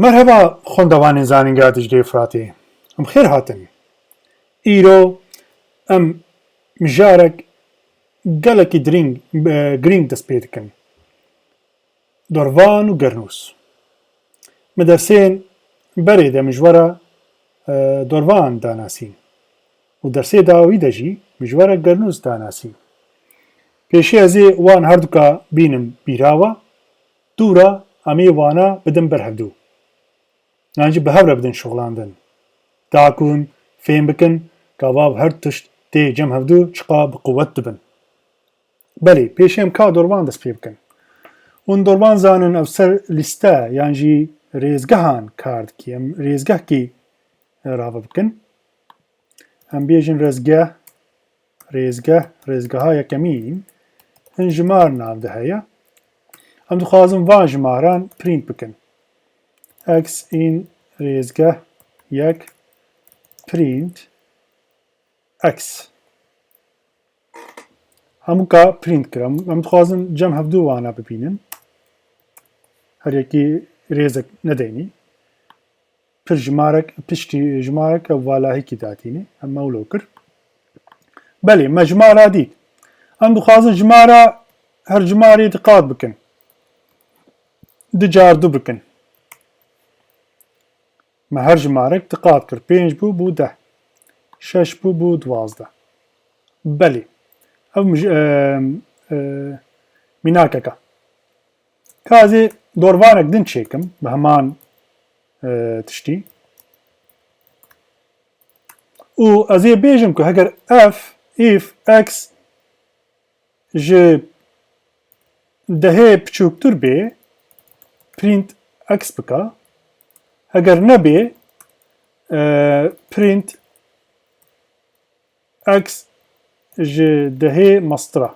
مرحبا خوندەوانی زانینگا دژگەی فراتی ئەم خێر هاتن ئیرۆ ئەم مژارێک گەلێکی گرنگ دەست پێ دەکەن دۆڕڤان و گەرنووس مەدەرسێن بەرێ دە مژوەرە دۆڕڤان داناسین و دەرسێ داوی دەژی مژوەرە گەرنووس داناسین پێشێ ئەزێ وان هەردووکە بینم بیراوە دوورە ئەمێ وانە بدەم بەرهەردوو یانجی بە هەورە بدەن شوغڵاندن داکوون فێن بکەن کەوا هەر تشت تێ جەم هەفتوو چقا بقووەت دبن بەێ پێشێم کا دۆڕڤان دەست پێ بکەن اون دۆڕڤان زانن ئەو سەر لیستە یانجی ڕێزگەهان کاردکی ئەم ڕێزگەهکی ڕاوە بکەن ئەم بێژن ڕێزگەها یەکەمین هەن ژمار ناودە هەیە ئەم دخوازم وان ژماران پرینت بکەن x این ڕێزگە یەک پرینت x هەمووکە پرینت کرد ئەم دخوازم جەم هەفتوو وانە ببینن هەرێکی ڕێزێک نەدەینی پر ژمارەك پشتی ژمارەکە والاهێکی داتینێ ئەمە ئەولۆ کرد بەێ مەژمارە دیت ئەم دخوازن ژمارە هەر ژمارێ دقات بکەن دجار دوو بکەن مە هەر ژمارەك دقات کرد 5 بوو 10 6 بوو 12 بەێ ئەو میناکەکە کازێ دۆڕڤانێک دن چێکم بە هەمان تشتی و ئەزێ بێژم کە هەگەر if x ji dehê piçûktir bê print x bika heger nebê print x ji dehê mastira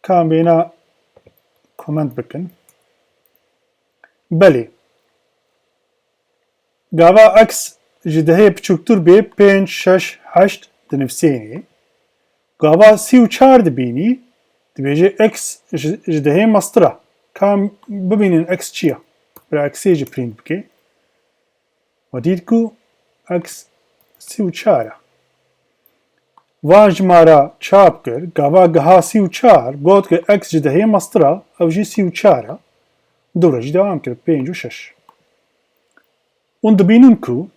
kam bêhna comment bikin belê gava x ji dehê piçûktir bê 5 6 8 dinivsênê gava 34 dibînî dibêje x ji dehê mastira kam bibînin x çi ye bi xê jî print bike we dît ku x 34 e van jimara çap kir gava giha 34 got ki x ji dehê mastira ew jî 34 e dewre jî dewam kir 5 û 6 hûn dibînin ku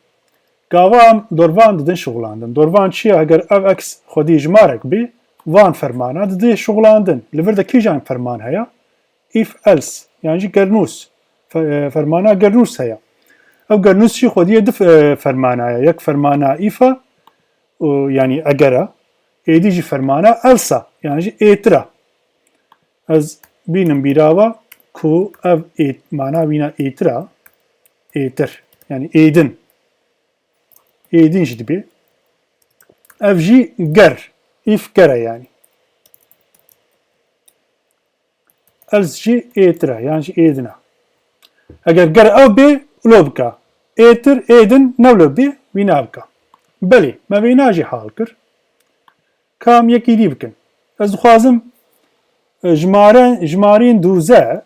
gava em dۆڕڤان didin şoğlandin dۆڕڤان çi ye heger ev x xwedî jimarek bê van fermana didê şoğlandin li vir de kîjan ferman heye if else yan jî gernûs fermana gernûs heye ew gernûs jî xwedî du fermana ye yek fermana if e yanî eger e êdî jî fermana else e yan jî êtir e ez bînim bîrava ku ev mana wîna êtir e êtir yanî êdin êdin jî dibê ev jî ger if ger e yanî else jî êtir e yan jî êdin e eger ger ev bê ulo bike êtir êdin newlo bê wîna bike belê me vêna jî hal kir kam yekî dî bikin ez dixwazim jimarên dûze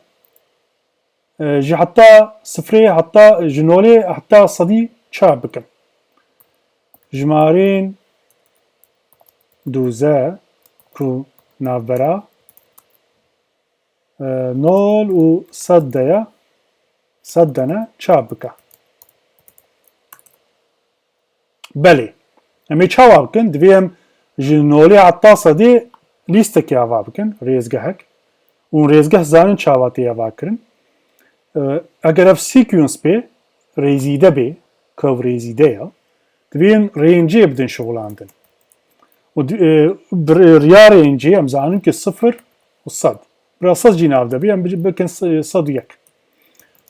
ji heta sifrê heta ji nolê heta sedî çap bikin jimarên dûze ku navbera nol û sed de ye sed dene çap bike belê em ê çawa bikin divê em ji nolê heta sedê lîstekê ava bikin rêzgehek û rêzgeh zanin çawa tê ava kirin eger ev sequence bê rêzîde bê ku ev rêzîde ye divên rêncê bidin şoğlandin riya rêncê em zanin ki 0 û 100 bira 100 jî nav de bê em bikin 101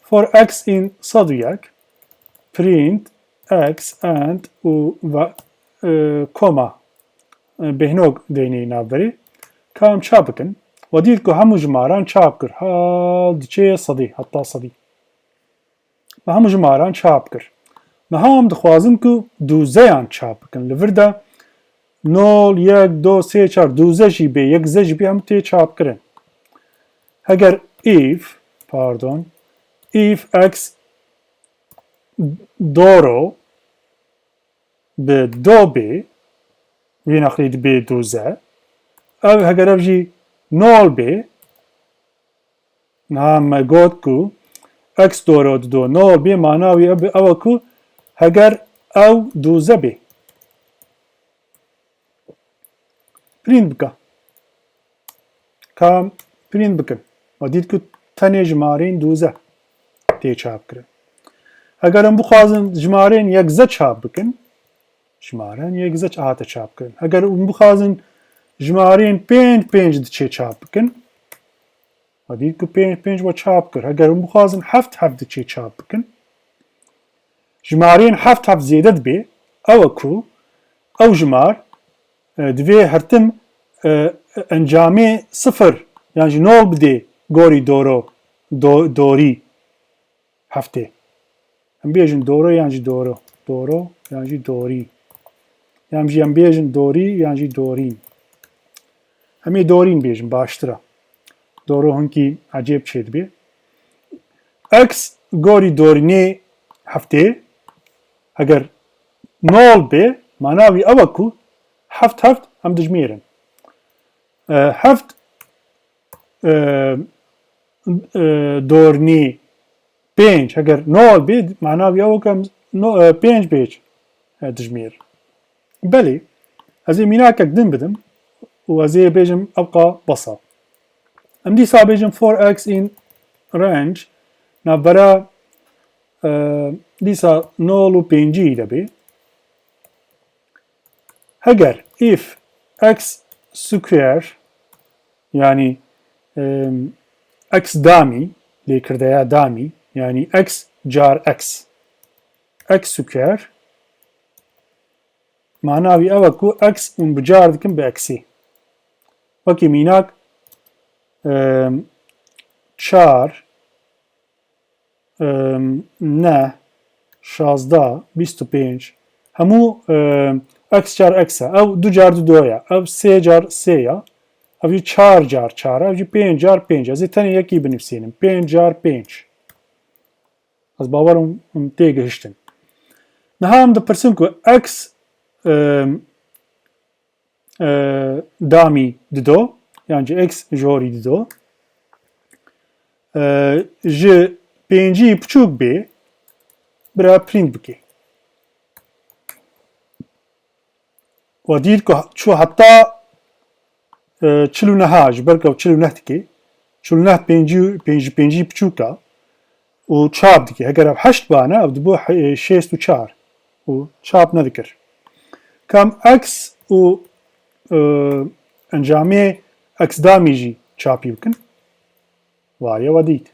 for x in 101 print x and û koma bêhnog deynê navberê ka em çap bikin we dît ku hemû jimaran çap kir hal diçe sedî heta sedî me hemû jimaran çap kir meha em dixwazin ku dûzeyan çap bikin li vir de 0 1 2 3 4 12 jî bê yek ze jî bê hemû tê çap kirin Heger if x doğru bi do be vî nexlî be doze ev heger ev jî nol be niha me got ku x doğru dido nol be mana wî ew ku heger ew doze be print bike kam print bikin ve dît ku tenê jimareyên doze tê çap kirin eger em bixwazin jimareyên yekze çap bikin jimareyên yekze hate çap kirin eger em bixwazin jimareyên pênc pênc diçe çap bikin ve dît ku pênc pênc we çap kir eger em bixwazin heft heft diçe çap bikin jimareyên heft heft zêde dibe ew ku ew jimar divê hertim encamê sıfır yani jî nol bide gorî dorî heftê em bêjin doro yan jî doro yan jî dorî yan jî em bêjin dorî yan jî dorîn em ê dorîn bêjin baştir e doro hinkî ecêb çê dibe x gorî dorînê heftê eger nol be mana wî ew e ku heft heft em dijmêrin heft dorînê pênc eger nol be mana wî ew e ku em pênc pênc dijmêr belê ez ê mînakek din bidim û ez ê bêjim ew qa besa em dîsa bêjin for x in range navbera dîsa nol û pêncî debe heger if x square yani x damî lêkirdeya damî yani x car x square mana wî ew e ku x û bicar dikin bi xê wekî mînak çar neh şazda bîst û pênc hemû x car x e ew du car du do ye ev sê car sê ye ev jî çar car çar e ev jî pênc car pênc ez ê tenê yekî binivîsînim pênc car pênc ez bawerim tê gihiştin niha em dipirsin ku x damî dido yani jî x jorî dido ji pêncî piçûk bê bira print bike ve dît ku çû heta çil û neha ji ber ku çil û neh dike çil û neh pêncî piçûk e û çap dike heger ev heşt bane ev dibû şêst û çar û çap nedikir kam x û encamê x damî jî çapî bikin wariye we dît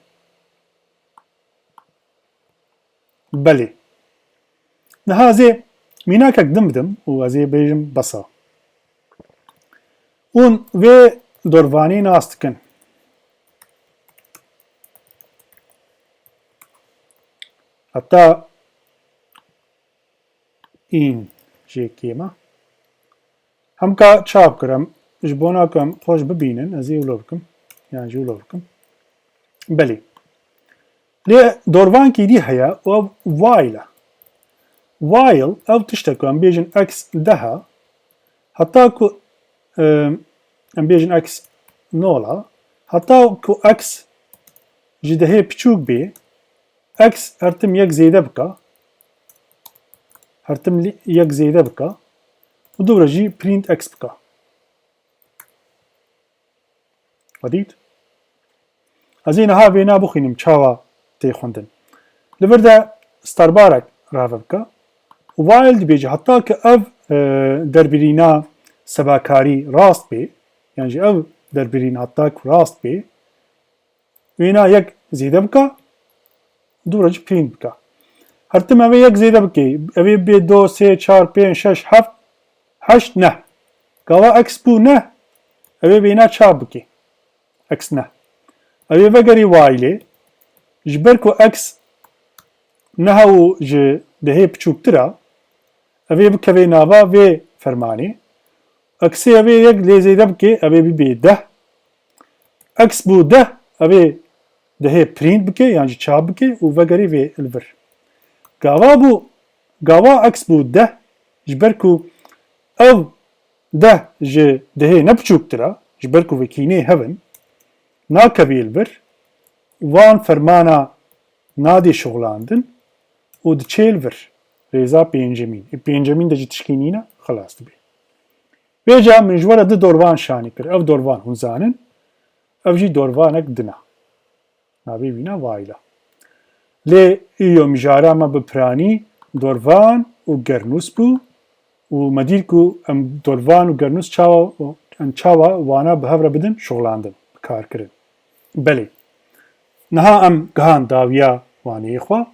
belê niha ez ê mînakek din bidim û ez ê bêjim besa hûn vê dorvanî nas dikin heta în jê kême hem ka çap kir em ji bo na ku em xweş bibînin ez ê wilo bikim yan jî wilo bikim belê lê dorvankî dî heye û ev while e while ew tiştek ku em bêjin x dehe heta ku em bêjin x nol e heta ku x ji dehê piçûk bê x hertim yek zêde bike hertim yek zêde bike û dewre jî print x bike we dît ez ê niha vê nabixwînim çawa tê xwendin li vir de starbarek rave bike û while dibêje heta ki ev derbirîna sebakarî rast bê yan jî ev derbirîn heta ku rast bê wêna yek zêde bike dewre jî print bike hertim ev ê yek zêde bike ev ê bê do sê çar pênc şeş heft heşt neh gava x bû neh ev ê wêna çap bike x neh ev ê vegerî whileê ji ber ku x neha û ji dehê piçûktir e ev ê bikeve nava vê fermanê xê ev ê yek lê zêde bike ev ê bibe deh x bû deh Evê dihê print bike yan jî çap bike û vegerî vê li vir. Gava bû gava eks bû 10 ji ber ku ev 10 ji dihê ne biçûktir e ji ber ku vekînê hevin nakevî li vir van fermana nadê şoxlandin û diçê li vir rêza pêncemîn. Pêncemîn de jî tişkînîne xelas dibe. Bêje min ji we re 2 dorvan şanî kir. Ev dorvan hûn zanin, ev jî dorvanek din e. Navê wî ne Vaila. Lê îyo mijara me bi piranî dorvan û gernûs bû û me dîr ku em dorvan û gernûs çawa wana bi hev re bidin şoxlandin, karkirin. Belê. Niha em gihan dawiya waneyê xwe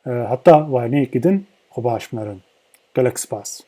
heta waneyekî din xwe baş binerin. Gelek spas.